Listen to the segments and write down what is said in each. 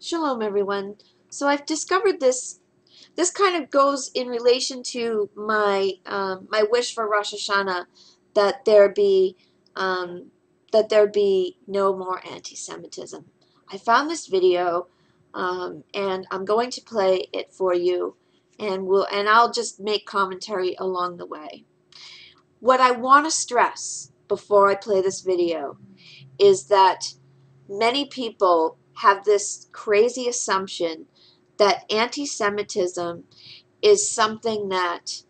Shalom, everyone. So I've discovered this. This kind of goes in relation to my wish for Rosh Hashanah that there be um, no more anti-Semitism. I found this video, and I'm going to play it for you, and I'll just make commentary along the way. What I want to stress before I play this video is that many people have this crazy assumption that anti-Semitism is something that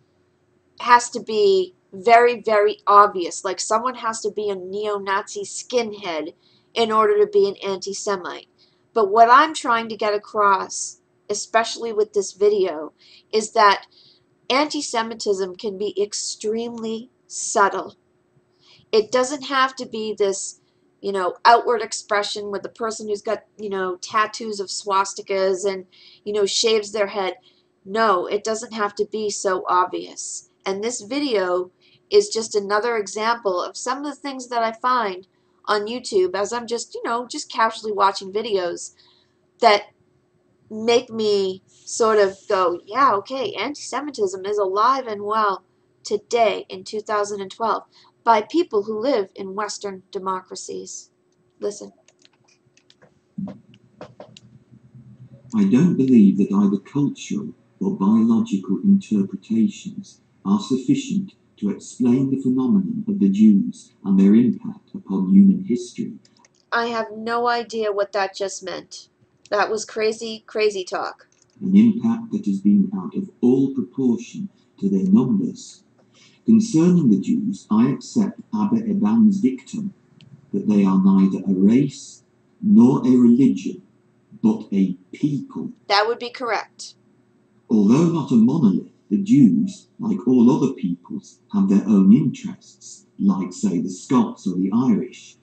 has to be very, very obvious. Like someone has to be a neo-Nazi skinhead in order to be an anti-Semite. But what I'm trying to get across, especially with this video, is that anti-Semitism can be extremely subtle. It doesn't have to be this, outward expression with the person who's got, tattoos of swastikas and, shaves their head. No, it doesn't have to be so obvious. And this video is just another example of some of the things that I find on YouTube as I'm just, just casually watching videos that make me sort of go, yeah, okay, anti-Semitism is alive and well today in 2012 by people who live in Western democracies. Listen. I don't believe that either cultural or biological interpretations are sufficient to explain the phenomenon of the Jews and their impact upon human history. I have no idea what that just meant. That was crazy, crazy talk. An impact that has been out of all proportion to their numbers. Concerning the Jews, I accept Abba Eban's dictum that they are neither a race nor a religion, but a people. That would be correct. Although not a monolith, the Jews, like all other peoples, have their own interests, like, say, the Scots or the Irish,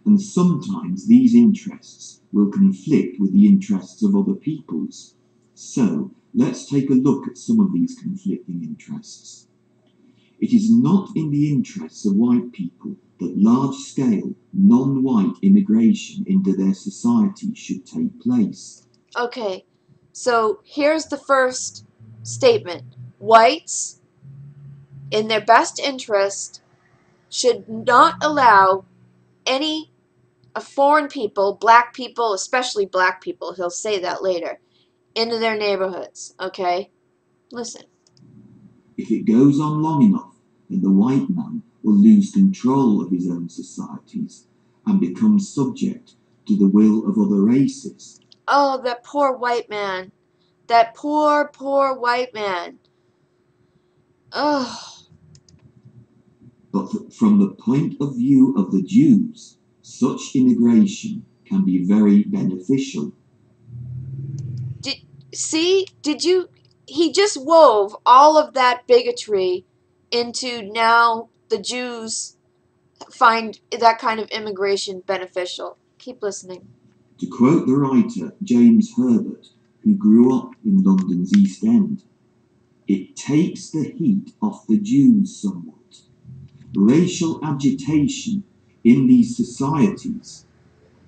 and sometimes these interests will conflict with the interests of other peoples. So, let's take a look at some of these conflicting interests. It is not in the interests of white people that large-scale, non-white immigration into their society should take place. Okay, so here's the first statement. Whites, in their best interest, should not allow any foreign people, black people, especially black people, he'll say that later, into their neighborhoods, okay? Listen. If it goes on long enough, then the white man will lose control of his own societies and become subject to the will of other races. Oh, that poor white man. That poor, poor white man. Oh. But from the point of view of the Jews, such immigration can be very beneficial. He just wove all of that bigotry into now the Jews find that kind of immigration beneficial. Keep listening. To quote the writer James Herbert, who grew up in London's East End, it takes the heat off the Jews somewhat. Racial agitation in these societies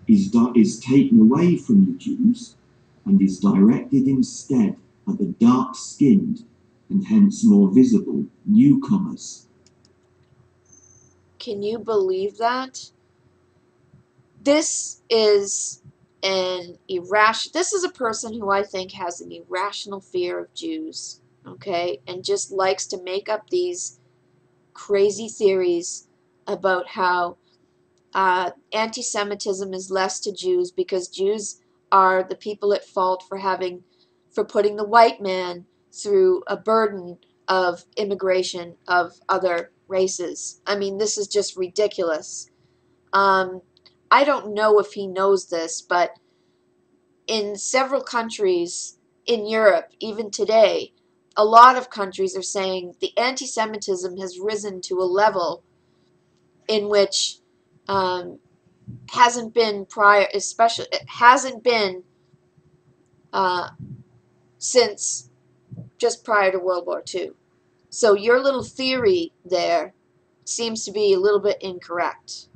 is taken away from the Jews and is directed instead at the dark-skinned and hence more visible newcomers. Can you believe that? This is this is a person who I think has an irrational fear of Jews, okay, and just likes to make up these crazy theories about how anti-Semitism is less to Jews because Jews are the people at fault for putting the white man through a burden of immigration of other races. I mean, this is just ridiculous. I don't know if he knows this, but in several countries in Europe, even today, a lot of countries are saying the anti-Semitism has risen to a level in which hasn't been prior, especially it hasn't been since just prior to World War II. So your little theory there seems to be a little bit incorrect.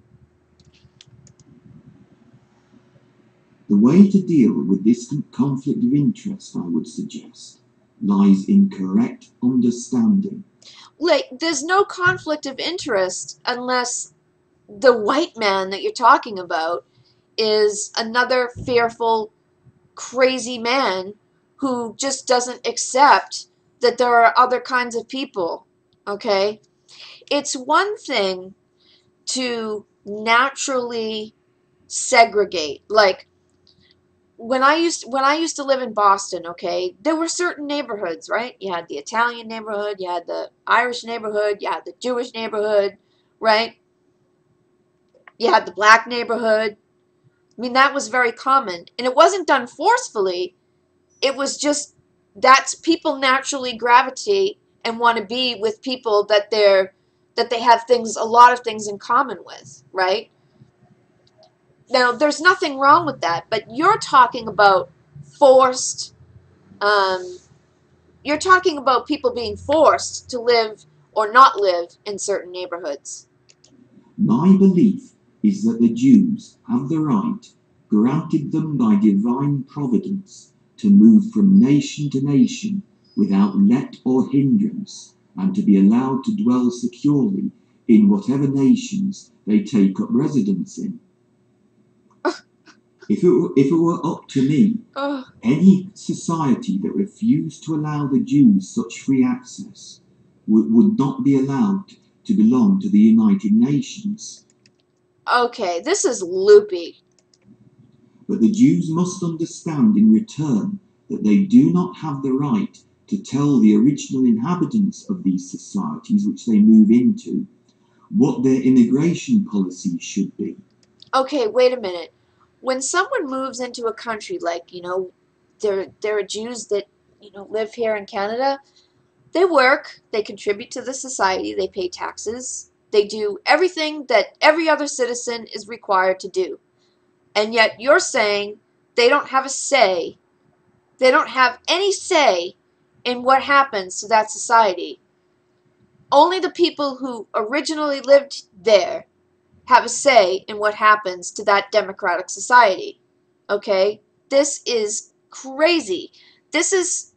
The way to deal with this conflict of interest, I would suggest, lies in correct understanding. Like, there's no conflict of interest unless the white man that you're talking about is another fearful, crazy man who just doesn't accept that there are other kinds of people. Okay? It's one thing to naturally segregate. Like, when I used to live in Boston, okay, there were certain neighborhoods, right? You had the Italian neighborhood, you had the Irish neighborhood, you had the Jewish neighborhood, right? You had the black neighborhood. I mean, that was very common. And it wasn't done forcefully. It was just that's people naturally gravitate and want to be with people that they have things a lot of things in common with, right? Now, there's nothing wrong with that, but you're talking about forced um, you're talking about people being forced to live or not live in certain neighborhoods. My belief is that the Jews have the right, granted them by divine providence, to move from nation to nation without let or hindrance, and to be allowed to dwell securely in whatever nations they take up residence in. If it were up to me, Oh, any society that refused to allow the Jews such free access would not be allowed to belong to the United Nations. okay, this is loopy. But the Jews must understand in return that they do not have the right to tell the original inhabitants of these societies which they move into what their immigration policies should be. Okay, wait a minute. When someone moves into a country like, there are Jews that, live here in Canada, they work, they contribute to the society, they pay taxes, they do everything that every other citizen is required to do. And yet you're saying they don't have a say, they don't have any say in what happens to that society. Only the people who originally lived there have a say in what happens to that democratic society. Okay? This is crazy. This is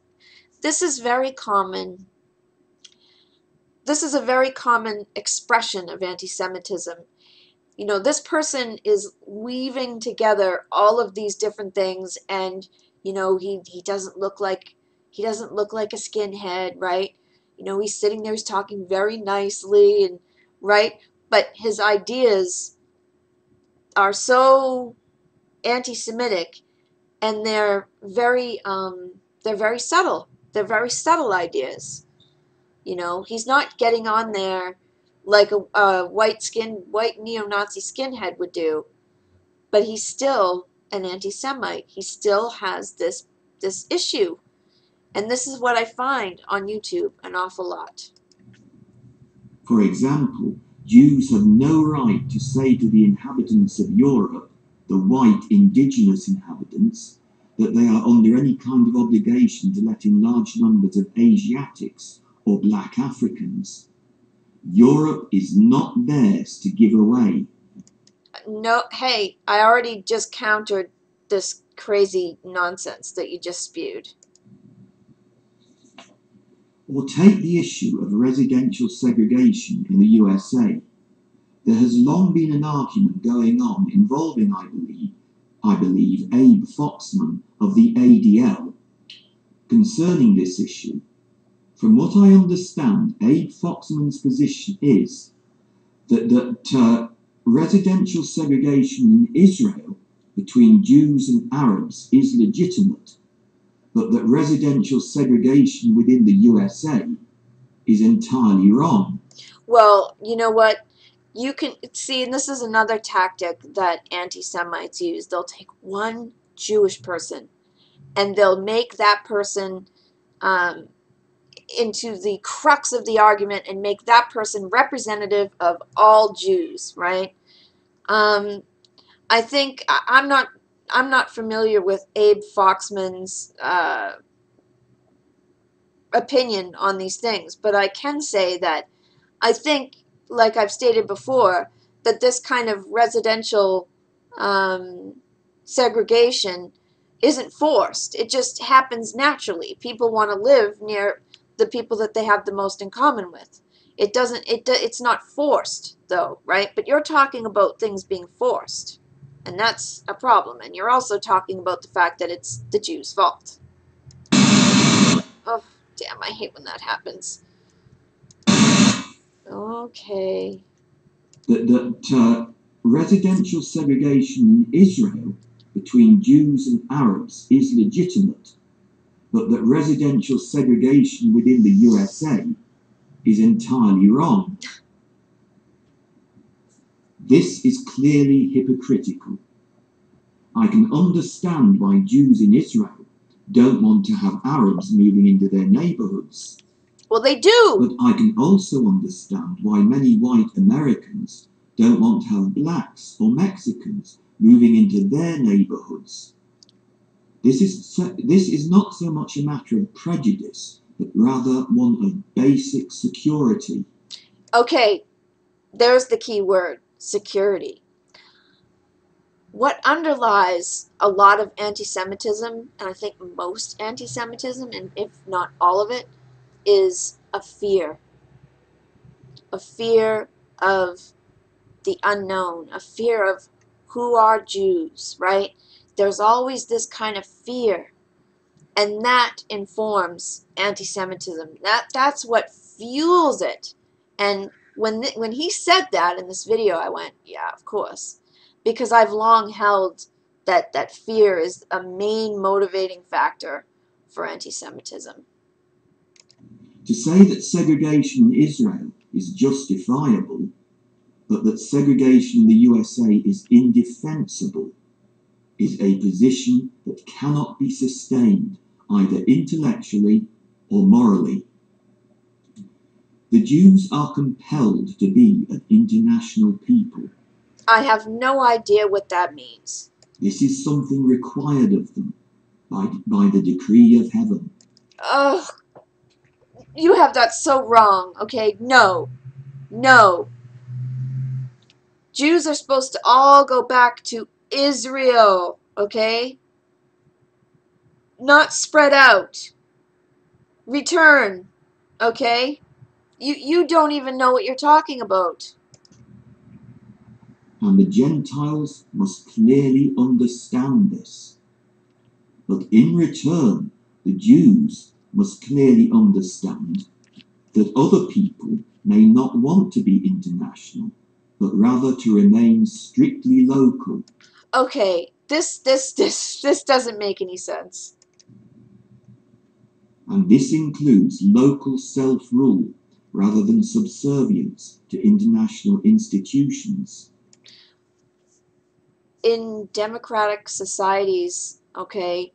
this is very common. This is a very common expression of anti-Semitism. This person is weaving together all of these different things, and he doesn't look like a skinhead, right? He's sitting there, he's talking very nicely, and right, but his ideas are so anti-Semitic, and they're very subtle. They're very subtle ideas. He's not getting on there like a white neo-Nazi skinhead would do, but he's still an anti-Semite. He still has this issue, and this is what I find on YouTube an awful lot. For example, Jews have no right to say to the inhabitants of Europe, the white indigenous inhabitants, that they are under any kind of obligation to let in large numbers of Asiatics or black Africans. Europe is not theirs to give away. No, hey, I already just countered this crazy nonsense that you just spewed. Or take the issue of residential segregation in the USA. There has long been an argument going on involving, I believe, Abe Foxman of the ADL concerning this issue. From what I understand, Abe Foxman's position is that residential segregation in Israel between Jews and Arabs is legitimate, but that residential segregation within the USA is entirely wrong. Well, you know what? You can see, and this is another tactic that anti-Semites use. They'll take one Jewish person and they'll make that person um, into the crux of the argument and make that person representative of all Jews, right? Um, I think I'm not familiar with Abe Foxman's opinion on these things, but I can say that I think, like I've stated before, that this kind of residential um, segregation isn't forced. It just happens naturally. People want to live near the people that they have the most in common with. It's not forced though, right? But you're talking about things being forced. And that's a problem. And you're also talking about the fact that it's the Jews' fault. Oh, damn, I hate when that happens. Okay. That residential segregation in Israel between Jews and Arabs is legitimate, but that residential segregation within the USA is entirely wrong. This is clearly hypocritical. I can understand why Jews in Israel don't want to have Arabs moving into their neighborhoods. Well, they do. But I can also understand why many white Americans don't want to have blacks or Mexicans moving into their neighborhoods. This is not so much a matter of prejudice, but rather one of basic security. Okay, there's the key word, security. What underlies a lot of anti-Semitism, and I think most anti-Semitism, and if not all of it, is a fear of the unknown, a fear of who are Jews, right? There's always this kind of fear, and that informs anti-Semitism. That's what fuels it. And when he said that in this video, I went, yeah, of course, because I've long held that fear is a main motivating factor for anti-Semitism. To say that segregation in Israel is justifiable, but that segregation in the USA is indefensible, is a position that cannot be sustained either intellectually or morally. The Jews are compelled to be an international people. I have no idea what that means. This is something required of them by the decree of heaven. Ugh, you have that so wrong, okay? No. No. Jews are supposed to all go back to Israel, okay? Not spread out. Return, okay? You don't even know what you're talking about. And the Gentiles must clearly understand this. But in return, the Jews must clearly understand that other people may not want to be international, but rather to remain strictly local. Okay, this doesn't make any sense. And this includes local self-rule rather than subservience to international institutions. In democratic societies, okay,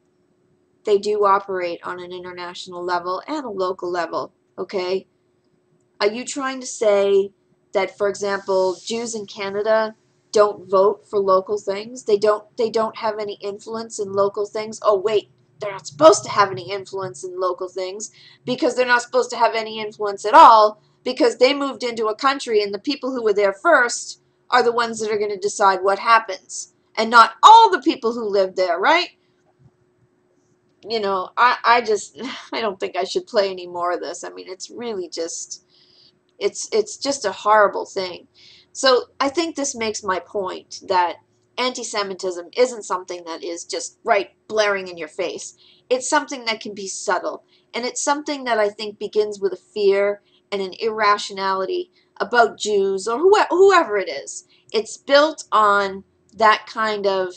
they do operate on an international level and a local level, okay? Are you trying to say that, for example, Jews in Canada don't vote for local things? They don't have any influence in local things? Oh wait, they're not supposed to have any influence in local things because they're not supposed to have any influence at all because they moved into a country and the people who were there first are the ones that are going to decide what happens and not all the people who live there, right? You know, I just I don't think I should play any more of this. I mean, it's really just it's just a horrible thing. So I think this makes my point that anti-Semitism isn't something that is just right blaring in your face. It's something that can be subtle, and it's something that I think begins with a fear and an irrationality about Jews or whoever it is. It's built on that kind of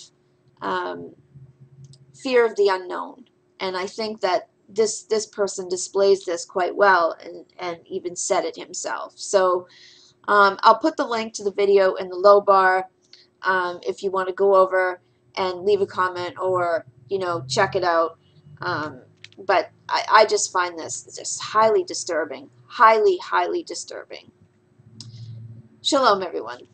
um, fear of the unknown, and I think that this person displays this quite well and even said it himself. So I'll put the link to the video in the low bar if you want to go over and leave a comment or check it out. But I just find this just highly disturbing, highly disturbing. Shalom, everyone.